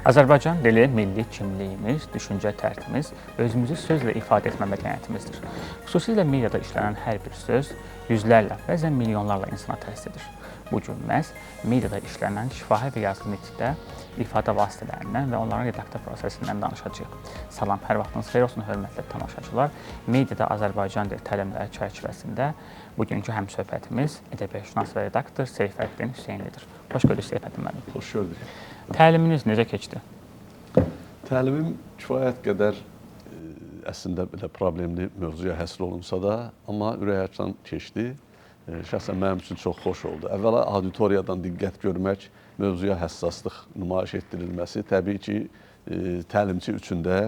Azərbaycan dili milli kimliyimiz, düşüncə tərtimiz, özümüzü sözlə ifadə etmə mədəniyyətimizdir. Xüsusilə mediada işlənən hər bir söz yüzlərlə, bəzən milyonlarla insana təsir edir. Bu gün məhz mediada işlənən şifahi və yazılı nitqdə ifadə vasitələrindən və onların redaksiya prosesindən danışacağıq. Salam, hər vaxtınız xeyir olsun, hörmətli tamaşaçılar. Mediada Azərbaycan dili təlimləri çərçivəsində bugünkü həmsöhbətimiz ədəbiyyatşünas və redaktor Seyfəddin Hüseynlidir. Xoş gördük Seyfəddin müəllim. Xoş gördük. Təliminiz necə keçdi? Təlimim kifayət qədər əslində belə problemli mövzuya həsr olunsa da, amma ürəkaçan keçdi. Şəxsən mənim üçün çox xoş oldu. Əvvəla auditoriyadan diqqət görmək, mövzuya həssaslıq nümayiş etdirilməsi təbii ki, təlimçi üçün də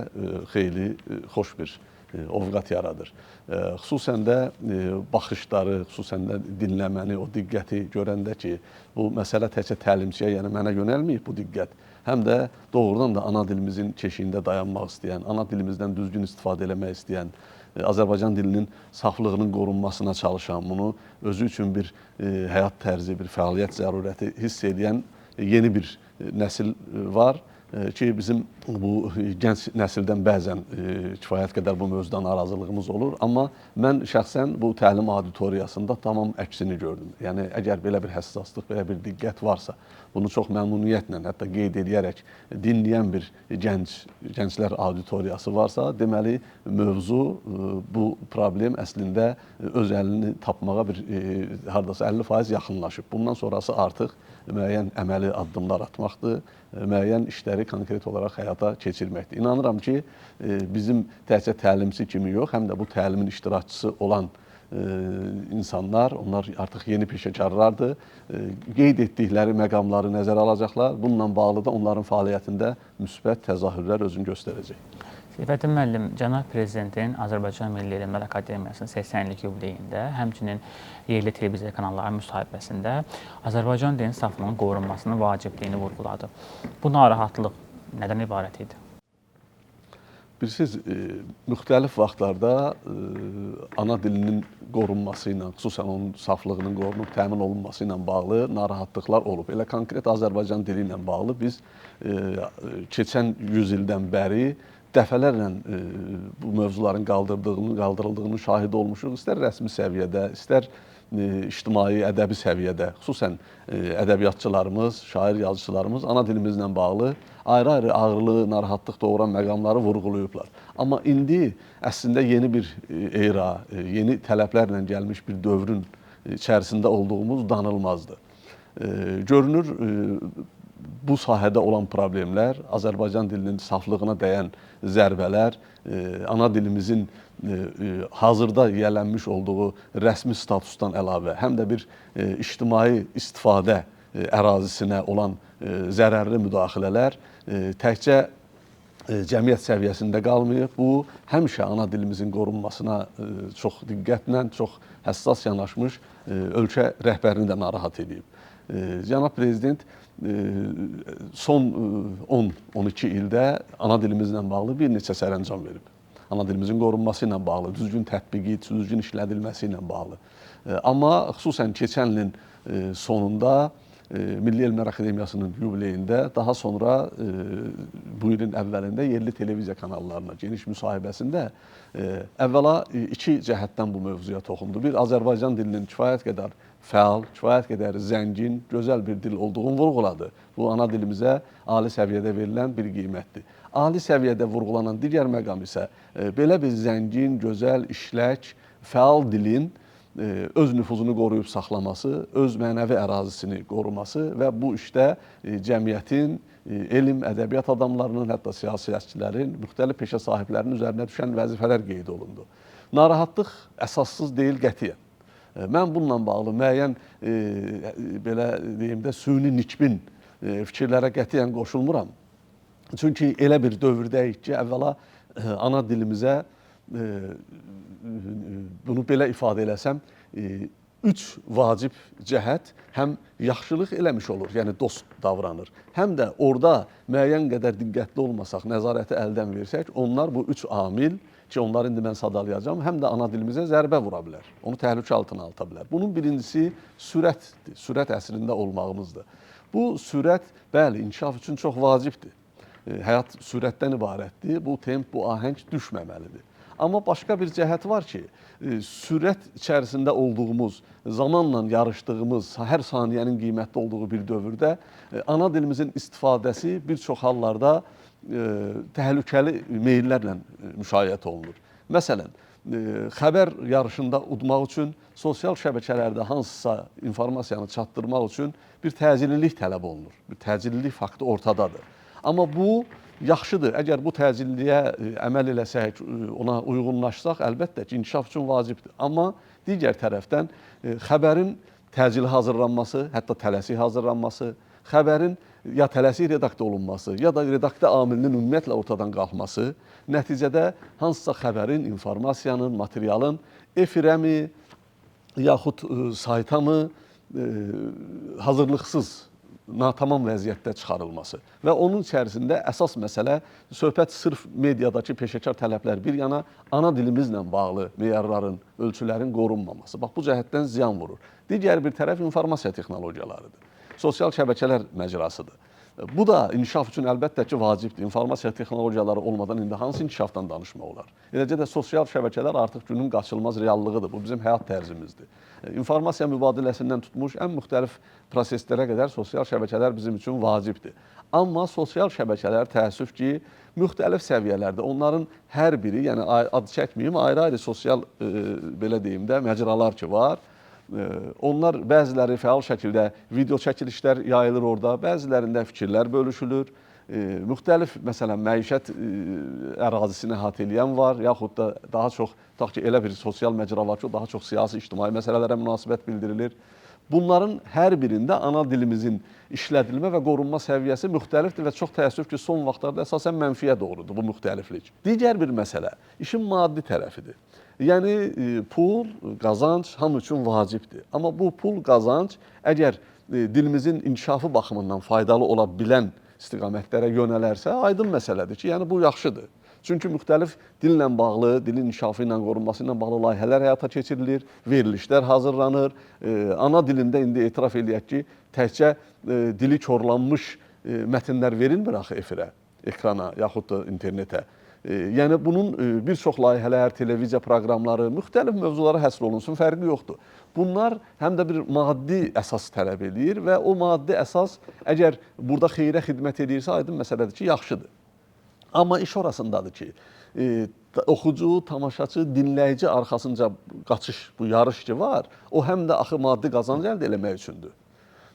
xeyli xoş bir ovqat yaradır. Xüsusən də baxışları, xüsusən də dinləməni, o diqqəti görəndə ki, bu məsələ təkcə təlimçiyə, yəni mənə yönəlməyib bu diqqət, həm də doğrudan da ana dilimizin keşiyində dayanmaq istəyən, ana dilimizdən düzgün istifadə eləmək istəyən, Azərbaycan dilinin saflığının qorunmasına çalışan, bunu özü üçün bir həyat tərzi, bir fəaliyyət zərurəti hiss edən yeni bir nəsil var ki, bizim bu gənc nəsildən bəzən kifayət qədər bu mövzudan narazılığımız olur. Amma mən şəxsən bu təlim auditoriyasında tamam əksini gördüm. Yəni, əgər belə bir həssaslıq, belə bir diqqət varsa, bunu çox məmnuniyyətlə, hətta qeyd edərək dinləyən bir gənclər auditoriyası varsa, deməli, mövzu, bu problem əslində öz əlini tapmağa bir hardasa 50% yaxınlaşıb. Bundan sonrası artıq müəyyən əməli addımlar atmaqdır, müəyyən işləri konkret olaraq həyata keçirməkdir. İnanıram ki, bizim təkcə təlimçi kimi yox, həm də bu təlimin iştirakçısı olan insanlar, onlar artıq yeni peşəkarlardır, qeyd etdikləri məqamları nəzərə alacaqlar. Bununla bağlı da onların fəaliyyətində müsbət təzahürlər özünü göstərəcək. Seyfəddin müəllim, Cənab Prezidentin Azərbaycan Milli Elmlər Akademiyasının 80-lik yubileyində, həmçinin yerli televiziya kanalları müsahibəsində Azərbaycan dilinin saflığının qorunmasının vacibliyini vurğuladı. Bu narahatlıq nədən ibarət idi? Bilirsiniz, müxtəlif vaxtlarda ana dilinin qorunması ilə, xüsusən onun saflığının qorunub təmin olunması ilə bağlı narahatlıqlar olub. Elə konkret Azərbaycan dili ilə bağlı biz keçən 100 ildən bəri dəfələrlə bu mövzuların qaldırıldığının şahidi olmuşuq. İstər rəsmi səviyyədə, istər ictimai, ədəbi səviyyədə, xüsusən ədəbiyyatçılarımız, şair yazıçılarımız ana dilimizlə bağlı ayrı-ayrı ağırlığı, narahatlıq doğuran məqamları vurğulayıblar. Amma indi əslində yeni bir era, yeni tələblərlə gəlmiş bir dövrün içərisində olduğumuz danılmazdır. Görünür, bu sahədə olan problemlər, Azərbaycan dilinin saflığına dəyən zərbələr, ana dilimizin hazırda yiyələnmiş olduğu rəsmi statusdan əlavə, həm də bir ictimai istifadə ərazisinə olan zərərli müdaxilələr təkcə cəmiyyət səviyyəsində qalmayıb. Bu, həmişə ana dilimizin qorunmasına çox diqqətlə, çox həssas yanaşmış ölkə rəhbərini də narahat edib. Cənab Prezident son 10-12 ildə ana dilimizlə bağlı bir neçə sərəncam verib. Ana dilimizin qorunması ilə bağlı, düzgün tətbiqi, düzgün işlədilməsi ilə bağlı. Amma xüsusən keçən ilin sonunda Milli Elmlər Akademiyasının yubileyində, daha sonra bu ilin əvvəlində yerli televiziya kanallarına geniş müsahibəsində əvvəla iki cəhətdən bu mövzuya toxundu. Bir, Azərbaycan dilinin kifayət qədər fəal, kifayət qədər zəngin, gözəl bir dil olduğunu vurğuladı. Bu, ana dilimizə ali səviyyədə verilən bir qiymətdir. Ali səviyyədə vurğulanan digər məqam isə belə bir zəngin, gözəl, işlək, fəal dilin öz nüfuzunu qoruyub saxlaması, öz mənəvi ərazisini qoruması və bu işdə cəmiyyətin, elm, ədəbiyyat adamlarının, hətta siyasətçilərin, müxtəlif peşə sahiblərinin üzərinə düşən vəzifələr qeyd olundu. Narahatlıq əsassız deyil qətiyyən. Mən bununla bağlı müəyyən, belə deyim də, süni nikbin fikirlərə qətiyyən qoşulmuram. Çünki elə bir dövrdəyik ki, əvvəla ana dilimizə, bunu belə ifadə eləsəm, 3 vacib cəhət həm yaxşılıq eləmiş olur, yəni dost davranır. Həm də orada müəyyən qədər diqqətli olmasaq, nəzarəti əldən versək, onlar bu 3 amil ki, onları indi mən sadalayacağım, həm də ana dilimizə zərbə vura bilər. Onu təhlükə altına alta bilər. Bunun birincisi sürətdir, sürət əsrində olmağımızdır. Bu sürət, bəli, inkişaf üçün çox vacibdir. həyat sürətdən ibarətdir. Bu temp, bu ahəng düşməməlidir. Amma başqa bir cəhət var ki, sürət içərisində olduğumuz, zamanla yarışdığımız, hər saniyənin qiymətli olduğu bir dövrdə ana dilimizin istifadəsi bir çox hallarda təhlükəli meyllərlə müşayiət olunur. Məsələn, xəbər yarışında udmaq üçün sosial şəbəkələrdə hansısa informasiyanı çatdırmaq üçün bir təcillilik tələb olunur. Bir təcillilik faktı ortadadır. Amma bu yaxşıdır. Əgər bu təcilliliyə əməl eləsək, ona uyğunlaşsaq, əlbəttə ki, inkişaf üçün vacibdir. Amma digər tərəfdən xəbərin təcili hazırlanması, hətta tələsik hazırlanması, xəbərin ya tələsik redaktə olunması, ya da redaktə amilinin ümumiyyətlə ortadan qalxması nəticədə hansısa xəbərin, informasiyanın, materialın efirəmi, yaxud sayta mı hazırlıqsız, natamam vəziyyətdə çıxarılması və onun içərisində əsas məsələ söhbət sırf mediadakı peşəkar tələblər bir yana ana dilimizlə bağlı meyarların, ölçülərin qorunmaması. Bax, bu cəhətdən ziyan vurur. Digər bir tərəf informasiya texnologiyalarıdır. Sosial şəbəkələr məcrasıdır. Bu da inkişaf üçün əlbəttə ki, vacibdir. İnformasiya texnologiyaları olmadan indi hansı inkişafdan danışmaq olar? Eləcə də sosial şəbəkələr artıq günün qaçılmaz reallığıdır. Bu bizim həyat tərzimizdir. İnformasiya mübadiləsindən tutmuş ən müxtəlif proseslərə qədər sosial şəbəkələr bizim üçün vacibdir. Amma sosial şəbəkələr təəssüf ki, müxtəlif səviyyələrdə onların hər biri, yəni ad çəkməyim, ayrı-ayrı sosial belə deyim də məcralar ki var. Onlar bəziləri fəal şəkildə video çəkilişlər yayılır orada, bəzilərində fikirlər bölüşülür. Müxtəlif, məsələn, məişət ərazisini əhatə edən var, yaxud da daha çox, tutaq ki, elə bir sosial məcra var ki, daha çox siyasi, ictimai məsələlərə münasibət bildirilir. Bunların hər birində ana dilimizin işlədilmə və qorunma səviyyəsi müxtəlifdir və çox təəssüf ki, son vaxtlarda əsasən mənfiyə doğrudur bu müxtəliflik. Digər bir məsələ, işin maddi tərəfidir. Yəni, pul, qazanc hamı üçün vacibdir. Amma bu pul, qazanc əgər dilimizin inkişafı baxımından faydalı ola bilən istiqamətlərə yönələrsə, aydın məsələdir ki, yəni bu yaxşıdır. Çünki müxtəlif dillə bağlı, dilin inkişafı ilə qorunması ilə bağlı layihələr həyata keçirilir, verilişlər hazırlanır. Ana dilində indi etiraf eləyək ki, təkcə dili korlanmış mətnlər verilmir axı efirə, ekrana, yaxud da internetə. Yəni, bunun bir çox layihələr, televiziya proqramları, müxtəlif mövzulara həsr olunsun, fərqi yoxdur. Bunlar həm də bir maddi əsas tələb edir və o maddi əsas əgər burada xeyrə xidmət edirsə, aydın məsələdir ki, yaxşıdır. Amma iş orasındadır ki, oxucu, tamaşaçı, dinləyici arxasınca qaçış, bu yarış ki var, o həm də axı maddi qazanc əldə eləmək üçündür.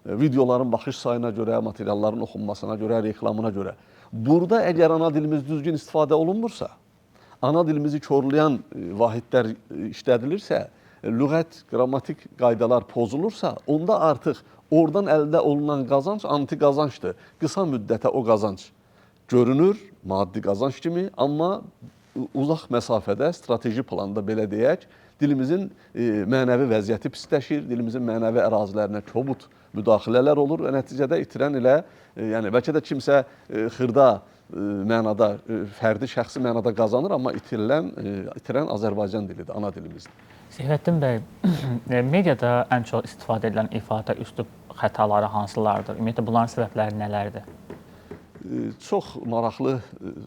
Videoların baxış sayına görə, materialların oxunmasına görə, reklamına görə. Burada əgər ana dilimiz düzgün istifadə olunmursa, ana dilimizi korlayan vahidlər işlədilirsə, lüğət, qrammatik qaydalar pozulursa, onda artıq oradan əldə olunan qazanc anti-qazancdır. Qısa müddətə o qazanc görünür, maddi qazanc kimi, amma uzaq məsafədə, strateji planda belə deyək, dilimizin mənəvi vəziyyəti pisləşir, dilimizin mənəvi ərazilərinə kobud müdaxilələr olur və nəticədə itirən ilə, yəni bəlkə də kimsə xırda mənada, fərdi, şəxsi mənada qazanır, amma itirən Azərbaycan dilidir, ana dilimizdir. Seyfəddin bəy, mediada ən çox istifadə edilən ifadə, üslub xətaları hansılardır? Ümumiyyətlə, bunların səbəbləri nələrdir? Çox maraqlı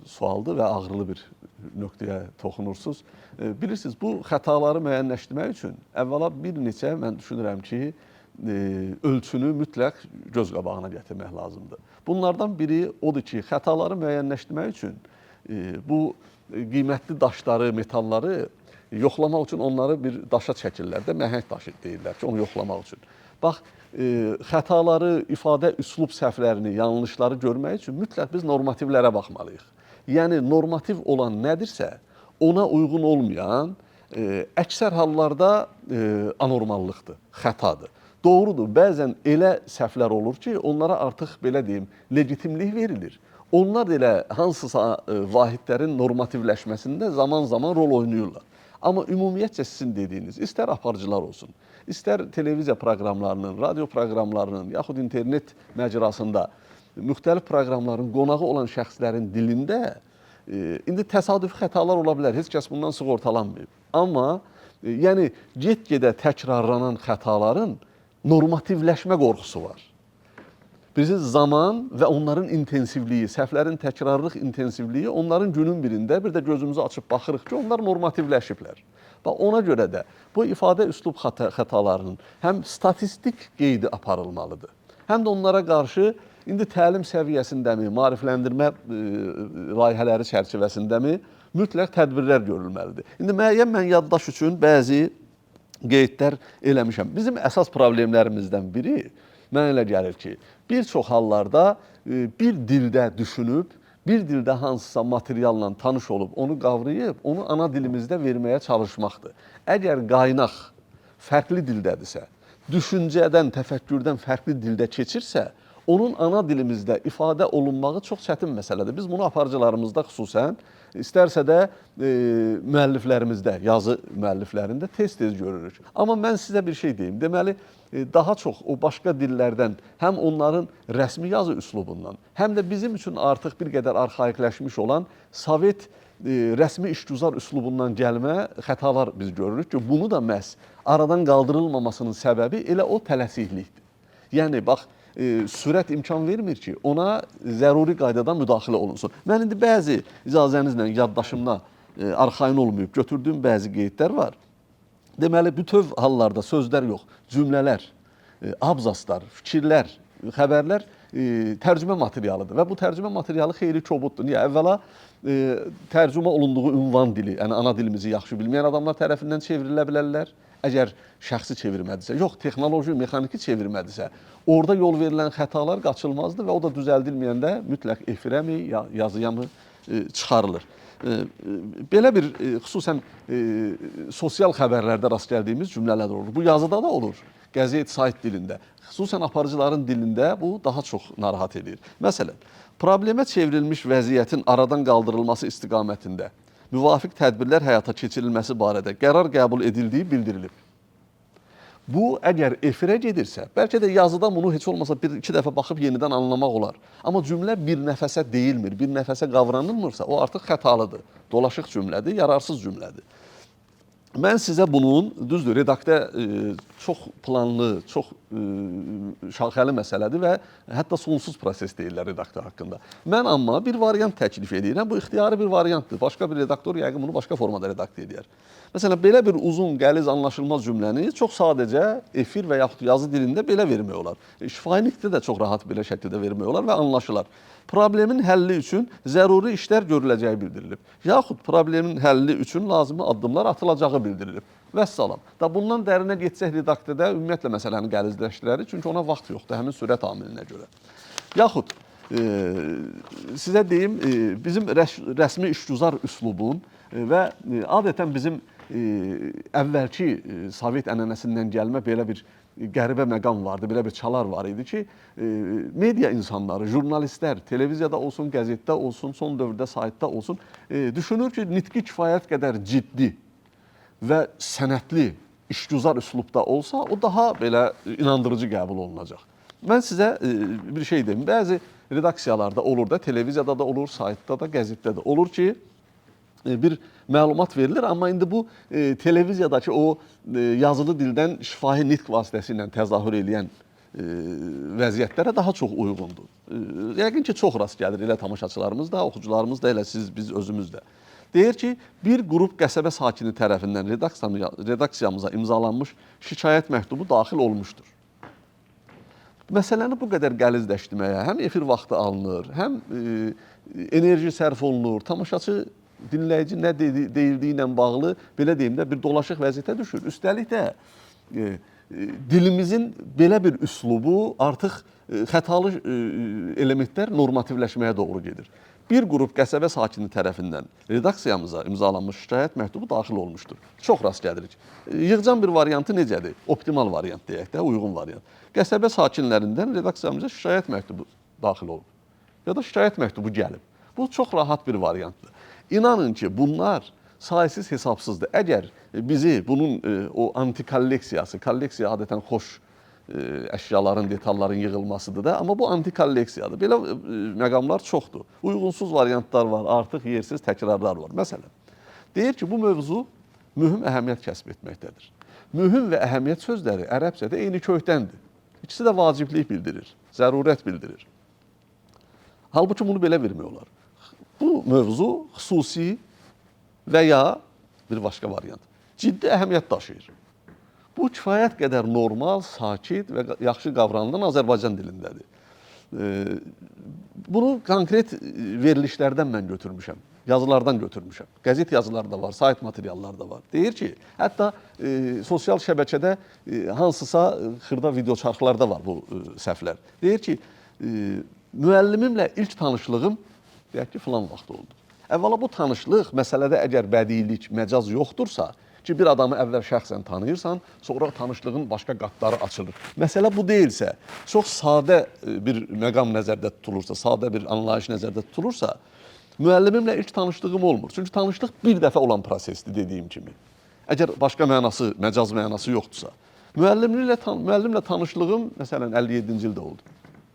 sualdır və ağrılı bir nöqtəyə toxunursunuz. Bilirsiniz, bu xətaları müəyyənləşdirmək üçün əvvəla bir neçə, mən düşünürəm ki, ölçünü mütləq göz qabağına gətirmək lazımdır. Bunlardan biri odur ki, xətaları müəyyənləşdirmək üçün bu qiymətli daşları, metalları yoxlamaq üçün onları bir daşa çəkirlər də, məhəng daşı deyirlər ki, onu yoxlamaq üçün. Bax, xətaları, ifadə, üslub səhvlərini, yanlışları görmək üçün mütləq biz normativlərə baxmalıyıq. Yəni, normativ olan nədirsə, ona uyğun olmayan əksər hallarda anormallıqdır, xətadır. Doğrudur, bəzən elə səhvlər olur ki, onlara artıq, belə deyim, legitimlik verilir. Onlar elə hansısa vahidlərin normativləşməsində zaman-zaman rol oynayırlar. Amma ümumiyyətcə sizin dediyiniz, istər aparıcılar olsun, istər televiziya proqramlarının, radio proqramlarının, yaxud internet məcrasında müxtəlif proqramların qonağı olan şəxslərin dilində indi təsadüfi xətalar ola bilər, heç kəs bundan sığortalanmayıb. Amma yəni get-gedə təkrarlanan xətaların normativləşmə qorxusu var. Bilirsiniz, zaman və onların intensivliyi, səhvlərin təkrarlıq intensivliyi onların günün birində bir də gözümüzü açıb baxırıq ki, onlar normativləşiblər. Bax, ona görə də bu ifadə üslub xətalarının həm statistik qeydi aparılmalıdır, həm də onlara qarşı indi təlim səviyyəsindəmi, maarifləndirmə layihələri çərçivəsindəmi mütləq tədbirlər görülməlidir. İndi müəyyən mən yaddaş üçün bəzi qeydlər eləmişəm. Bizim əsas problemlərimizdən biri, mənə elə gəlir ki, bir çox hallarda bir dildə düşünüb, bir dildə hansısa materialla tanış olub, onu qavrayıb, onu ana dilimizdə verməyə çalışmaqdır. Əgər qaynaq fərqli dildədirsə, düşüncədən, təfəkkürdən fərqli dildə keçirsə, onun ana dilimizdə ifadə olunmağı çox çətin məsələdir. Biz bunu aparıcılarımızda xüsusən, istərsə də müəlliflərimizdə, yazı müəlliflərində tez-tez görürük. Amma mən sizə bir şey deyim. Deməli, daha çox o başqa dillərdən, həm onların rəsmi yazı üslubundan, həm də bizim üçün artıq bir qədər arxaikləşmiş olan Sovet rəsmi işgüzar üslubundan gəlmə xətalar biz görürük ki, bunu da məhz aradan qaldırılmamasının səbəbi elə o tələsiklikdir. Yəni, bax, sürət imkan vermir ki, ona zəruri qaydada müdaxilə olunsun. Mən indi bəzi icazənizlə yaddaşımda arxain olmayıb götürdüyüm bəzi qeydlər var. Deməli, bütöv hallarda sözlər yox, cümlələr, abzaslar, fikirlər, xəbərlər tərcümə materialıdır və bu tərcümə materialı xeyli kobuddur. Niyə? Əvvəla tərcümə olunduğu ünvan dili, yəni ana dilimizi yaxşı bilməyən adamlar tərəfindən çevrilə bilərlər. Əgər şəxsi çevirmədirsə, yox, texnoloji, mexaniki çevirmədirsə, orada yol verilən xətalar qaçılmazdır və o da düzəldilməyəndə mütləq efirəmi, yazıyamı çıxarılır. Belə bir, xüsusən sosial xəbərlərdə rast gəldiyimiz cümlələr olur. Bu yazıda da olur, qəzet, sayt dilində. Xüsusən aparıcıların dilində bu daha çox narahat edir. Məsələn, problemə çevrilmiş vəziyyətin aradan qaldırılması istiqamətində müvafiq tədbirlər həyata keçirilməsi barədə qərar qəbul edildiyi bildirilib. Bu, əgər efirə gedirsə, bəlkə də yazıdan bunu heç olmasa bir-iki dəfə baxıb yenidən anlamaq olar. Amma cümlə bir nəfəsə deyilmir, bir nəfəsə qavranılmırsa, o artıq xətalıdır, dolaşıq cümlədir, yararsız cümlədir. Mən sizə bunun, düzdür, redaktə çox planlı, çox şaxəli məsələdir və hətta sonsuz proses deyirlər redaktör haqqında. Mən amma bir variant təklif edirəm, bu ixtiyari bir variantdır. Başqa bir redaktor yəqin bunu başqa formada redakt edir. Məsələn, belə bir uzun, qəliz, anlaşılmaz cümləni çox sadəcə efir və yaxud yazı dilində belə vermək olar. Şifahilikdə də çox rahat belə şəkildə vermək olar və anlaşılar. Problemin həlli üçün zəruri işlər görüləcəyi bildirilib. Yaxud problemin həlli üçün lazımi addımlar atılacağı bildirilib. Vəssalam. Da bundan dərinə getsək redaktədə ümumiyyətlə məsələni qəlizləşdirərik, çünki ona vaxt yoxdur, həmin sürət amilinə görə. Yaxud sizə deyim, bizim rəsmi işgüzar üslubun və adətən bizim əvvəlki Sovet ənənəsindən gəlmə belə bir qəribə məqam vardı, belə bir çalar var idi ki, media insanları, jurnalistlər, televiziyada olsun, qəzetdə olsun, son dövrdə saytda olsun, düşünür ki, nitqi kifayət qədər ciddi və sənətli, işgüzar üslubda olsa, o daha belə inandırıcı qəbul olunacaq. Mən sizə bir şey deyim, bəzi redaksiyalarda olur da, televiziyada da olur, saytda da, qəzetdə də olur ki, bir məlumat verilir, amma indi bu televiziyadakı o yazılı dildən şifahi nitq vasitəsi ilə təzahür edən vəziyyətlərə daha çox uyğundur. Yəqin ki, çox rast gəlir, elə tamaşaçılarımız da, oxucularımız da, elə siz, biz özümüz də. Deyir ki, bir qrup qəsəbə sakini tərəfindən redaksiyamıza imzalanmış şikayət məktubu daxil olmuşdur. Məsələni bu qədər qəlizləşdirməyə həm efir vaxtı alınır, həm enerji sərf olunur, tamaşaçı dinləyici nə deyildiyi ilə bağlı, belə deyim də, bir dolaşıq vəziyyətə düşür. Üstəlik də dilimizin belə bir üslubu artıq xətalı elementlər normativləşməyə doğru gedir. Bir qrup qəsəbə sakini tərəfindən redaksiyamıza imzalanmış şikayət məktubu daxil olmuşdur. Çox rast gəlirik. Yığcam bir variantı necədir? Optimal variant deyək də, uyğun variant. Qəsəbə sakinlərindən redaksiyamıza şikayət məktubu daxil olub. Ya da şikayət məktubu gəlib. Bu çox rahat bir variantdır. İnanın ki, bunlar sayısız hesabsızdır. Əgər bizi bunun o antikolleksiyası, kolleksiya adətən xoş əşyaların, detalların yığılmasıdır da, amma bu antikolleksiyadır. Belə məqamlar çoxdur. Uyğunsuz variantlar var, artıq yersiz təkrarlar var. Məsələn, deyir ki, bu mövzu mühüm əhəmiyyət kəsb etməkdədir. Mühüm və əhəmiyyət sözləri ərəbcədə eyni kökdəndir. İkisi də vaciblik bildirir. zərurət bildirir. Halbuki bunu belə vermək olar. Bu mövzu xüsusi və ya bir başqa variant ciddi əhəmiyyət daşıyır. Bu kifayət qədər normal, sakit və yaxşı qavranılan Azərbaycan dilindədir. Bunu konkret verilişlərdən mən götürmüşəm, yazılardan götürmüşəm. Qəzet yazıları da var, sayt materialları da var. Deyir ki, hətta sosial şəbəkədə hansısa xırda video çarxlarda var bu səhvlər. Deyir ki, müəllimimlə ilk tanışlığım deyək ki, filan vaxt oldu. Əvvəla bu tanışlıq məsələdə əgər bədiilik, məcaz yoxdursa, ki, bir adamı əvvəl şəxsən tanıyırsan, sonra tanışlığın başqa qatları açılır. Məsələ bu deyilsə, çox sadə bir məqam nəzərdə tutulursa, sadə bir anlayış nəzərdə tutulursa, müəllimimlə ilk tanışlığım olmur. Çünki tanışlıq bir dəfə olan prosesdir, dediyim kimi. Əgər başqa mənası, məcaz mənası yoxdursa. Müəllimlə tanışlığım, məsələn, 57-ci ildə oldu.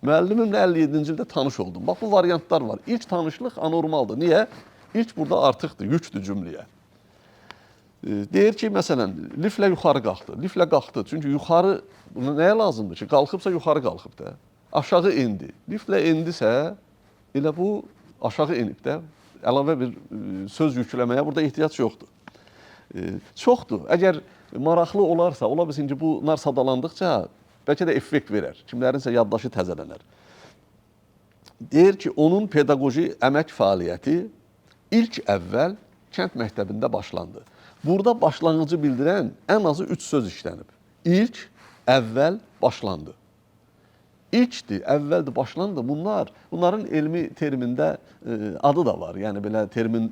Müəllimimlə 57-ci ildə tanış oldum. Bax, bu variantlar var. İlk tanışlıq anormaldır. Niyə? İlk burada artıqdır, yükdür cümləyə. Deyir ki, məsələn, liflə yuxarı qalxdı. Liflə qalxdı. Çünki yuxarı nəyə lazımdır ki? Qalxıbsa yuxarı qalxıb da. Aşağı indi. Liflə endisə, elə bu aşağı enib də. Əlavə bir söz yükləməyə burada ehtiyac yoxdur. Çoxdur. Əgər maraqlı olarsa, ola bilsin ki, bunlar sadalandıqca bəlkə də effekt verər. Kimlərinsə yaddaşı təzələnər. Deyir ki, onun pedaqoji əmək fəaliyyəti ilk əvvəl kənd məktəbində başlandı. Burada başlanğıcı bildirən ən azı 3 söz işlənib. İlk, əvvəl, başlandı. İlkdir, əvvəldir, başlandı. Bunların elmi termində adı da var. Yəni belə termin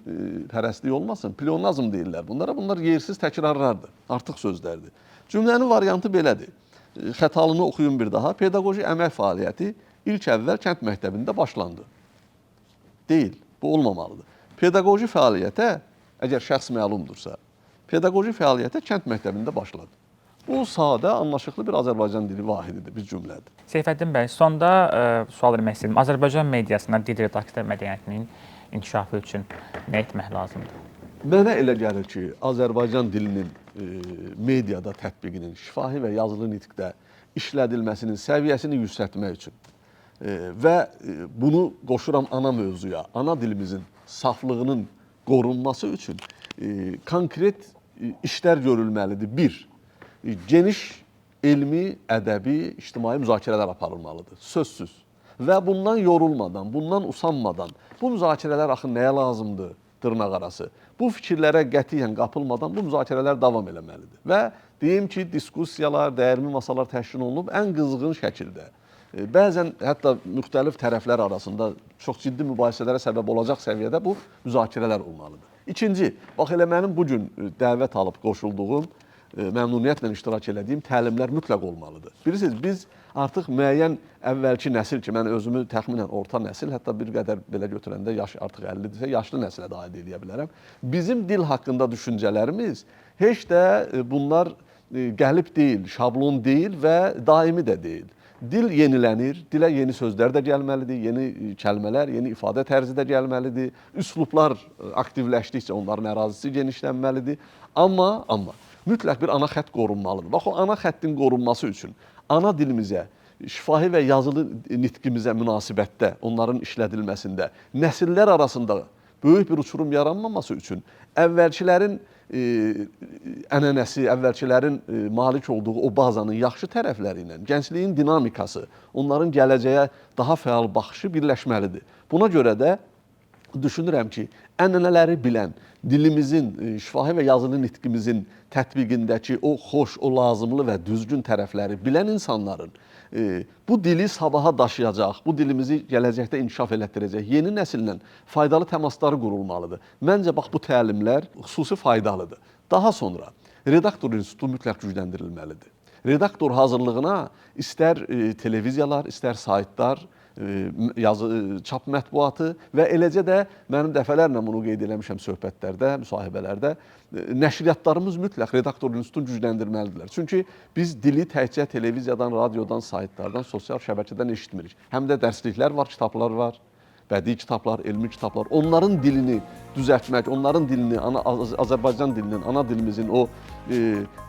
pərəstlik olmasın, pleonazm deyirlər bunlara. Bunlar yersiz təkrarlardır, artıq sözlərdir. Cümlənin variantı belədir. Xətalını oxuyun bir daha. Pedaqoji əmək fəaliyyəti ilk əvvəl kənd məktəbində başlandı. Deyil, bu olmamalıdır. Pedaqoji fəaliyyətə, əgər şəxs məlumdursa, pedaqoji fəaliyyətə kənd məktəbində başladı. Bu sadə, anlaşıqlı bir Azərbaycan dili vahididir, bir cümlədir. Seyfəddin bəy, sonda sual vermək istəyirəm. Azərbaycan mediasında dil redaksiya mədəniyyətinin inkişafı üçün nə etmək lazımdır? Mənə elə gəlir ki, Azərbaycan dilinin mediada tətbiqinin, şifahi və yazılı nitqdə işlədilməsinin səviyyəsini yüksəltmək üçün və bunu qoşuram ana mövzuya, ana dilimizin saflığının qorunması üçün konkret işlər görülməlidir. Bir, geniş elmi, ədəbi, ictimai müzakirələr aparılmalıdır, sözsüz. Və bundan yorulmadan, bundan usanmadan, bu müzakirələr axı nəyə lazımdır, dırnaq arası. Bu fikirlərə qətiyyən qapılmadan bu müzakirələr davam eləməlidir. Və deyim ki, diskussiyalar, dəyərli masalar təşkil olunub ən qızğın şəkildə. Bəzən hətta müxtəlif tərəflər arasında çox ciddi mübahisələrə səbəb olacaq səviyyədə bu müzakirələr olmalıdır. İkinci, bax elə mənim bugün dəvət alıb qoşulduğum, məmnuniyyətlə iştirak elədiyim təlimlər mütləq olmalıdır. Bilirsiniz, biz artıq müəyyən əvvəlki nəsil ki, mən özümü təxminən orta nəsil, hətta bir qədər belə götürəndə yaş artıq 50-dirsə, yaşlı nəsilə də aid edə bilərəm. Bizim dil haqqında düşüncələrimiz heç də bunlar qəlib deyil, şablon deyil və daimi də deyil. Dil yenilənir, dilə yeni sözlər də gəlməlidir, yeni kəlmələr, yeni ifadə tərzi də gəlməlidir. Üslublar aktivləşdikcə onların ərazisi genişlənməlidir. Amma mütləq bir ana xətt qorunmalıdır. Bax, o ana xəttin qorunması üçün ana dilimizə, şifahi və yazılı nitqimizə münasibətdə, onların işlədilməsində, nəsillər arasında böyük bir uçurum yaranmaması üçün əvvəlkilərin ənənəsi, əvvəlkilərin malik olduğu o bazanın yaxşı tərəfləri ilə gəncliyin dinamikası, onların gələcəyə daha fəal baxışı birləşməlidir. Buna görə də düşünürəm ki, ənənələri bilən, dilimizin, şifahi və yazılı nitqimizin tətbiqindəki o xoş, o lazımlı və düzgün tərəfləri bilən insanların bu dili sabaha daşıyacaq, bu dilimizi gələcəkdə inkişaf elətdirəcək yeni nəsillə faydalı təmasları qurulmalıdır. Məncə, bax, bu təlimlər xüsusi faydalıdır. Daha sonra redaktor institutu mütləq gücləndirilməlidir. Redaktor hazırlığına istər televiziyalar, istər saytlar, çap mətbuatı və eləcə də mənim dəfələrlə bunu qeyd eləmişəm söhbətlərdə, müsahibələrdə, nəşriyyatlarımız mütləq redaktor institutunu gücləndirməlidirlər. Çünki biz dili təkcə televiziyadan, radiodan, saytlardan, sosial şəbəkədən eşitmirik. Həm də dərsliklər var, kitablar var. bədii kitablar, elmi kitablar, onların dilini düzəltmək, onların dilini, Azərbaycan dilinin, ana dilimizin o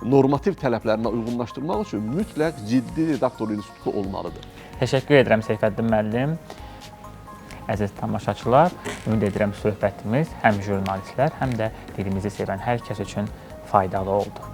normativ tələblərinə uyğunlaşdırmaq üçün mütləq ciddi redaktor institutu olmalıdır. Təşəkkür edirəm Seyfəddin müəllim. Əziz tamaşaçılar, ümid edirəm söhbətimiz həm jurnalistlər, həm də dilimizi sevən hər kəs üçün faydalı oldu.